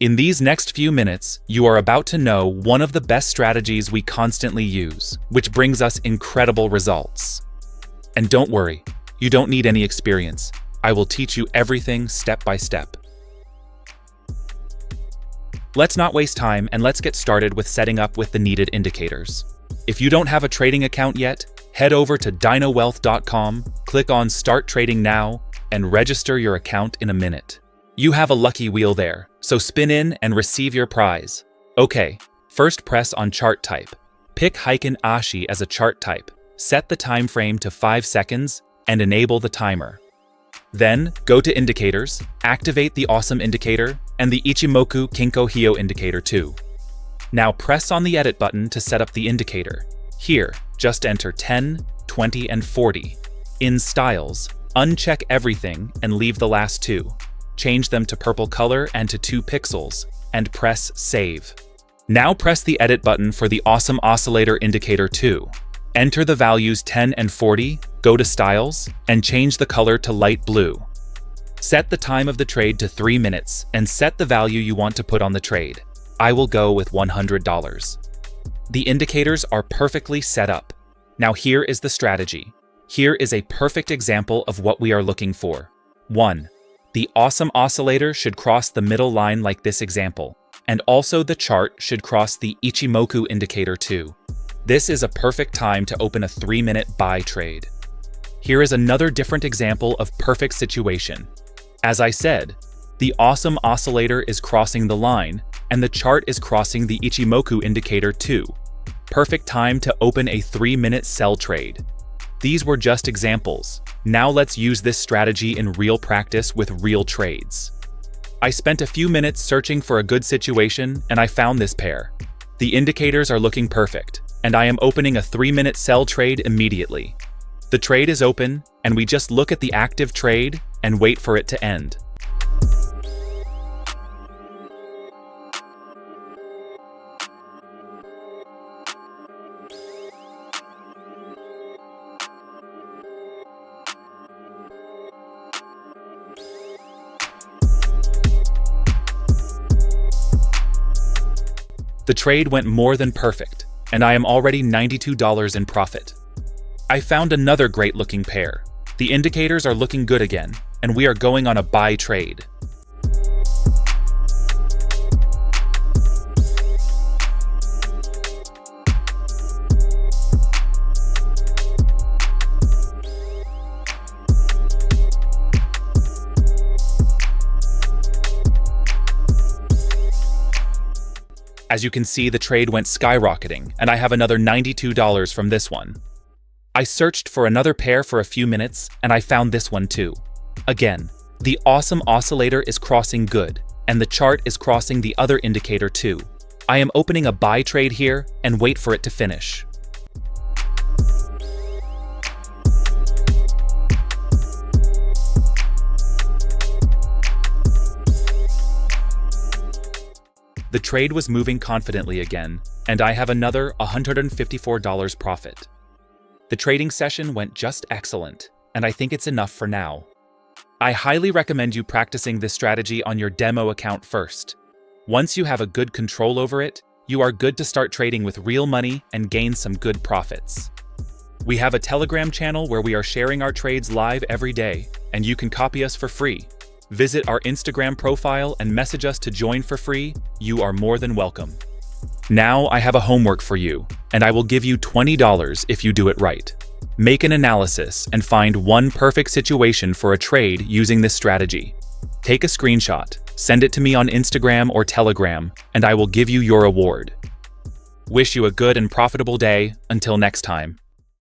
In these next few minutes, you are about to know one of the best strategies we constantly use, which brings us incredible results. And don't worry, you don't need any experience. I will teach you everything step by step. Let's not waste time and let's get started with setting up with the needed indicators. If you don't have a trading account yet, head over to DynoWealth.com, click on Start Trading Now, and register your account in a minute. You have a lucky wheel there, so spin in and receive your prize. Okay, first press on Chart Type. Pick Heiken Ashi as a chart type. Set the time frame to 5 seconds and enable the timer. Then, go to Indicators, activate the Awesome indicator and the Ichimoku Kinko Hyo indicator too. Now press on the Edit button to set up the indicator. Here, just enter 10, 20, and 40. In Styles, uncheck everything and leave the last two. Change them to purple color and to 2 pixels, and press Save. Now press the Edit button for the Awesome Oscillator indicator too. Enter the values 10 and 40, go to Styles, and change the color to light blue. Set the time of the trade to 3 minutes and set the value you want to put on the trade. I will go with $100. The indicators are perfectly set up. Now here is the strategy. Here is a perfect example of what we are looking for. 1. The Awesome Oscillator should cross the middle line like this example, and also the chart should cross the Ichimoku indicator too. This is a perfect time to open a 3-minute buy trade. Here is another different example of perfect situation. As I said, the Awesome Oscillator is crossing the line, and the chart is crossing the Ichimoku indicator too. Perfect time to open a 3-minute sell trade. These were just examples. Now let's use this strategy in real practice with real trades. I spent a few minutes searching for a good situation and I found this pair. The indicators are looking perfect, and I am opening a 3-minute sell trade immediately. The trade is open, and we just look at the active trade and wait for it to end. The trade went more than perfect, and I am already $92 in profit. I found another great-looking pair. The indicators are looking good again, and we are going on a buy trade. As you can see, the trade went skyrocketing, and I have another $92 from this one. I searched for another pair for a few minutes, and I found this one too. Again, the Awesome Oscillator is crossing good, and the chart is crossing the other indicator too. I am opening a buy trade here and wait for it to finish. The trade was moving confidently again, and I have another $154 profit. The trading session went just excellent, and I think it's enough for now. I highly recommend you practicing this strategy on your demo account first. Once you have a good control over it, you are good to start trading with real money and gain some good profits. We have a Telegram channel where we are sharing our trades live every day, and you can copy us for free. Visit our Instagram profile and message us to join for free. You are more than welcome. Now I have a homework for you, and I will give you $20 if you do it right. Make an analysis and find one perfect situation for a trade using this strategy. Take a screenshot, send it to me on Instagram or Telegram, and I will give you your award. Wish you a good and profitable day. Until next time.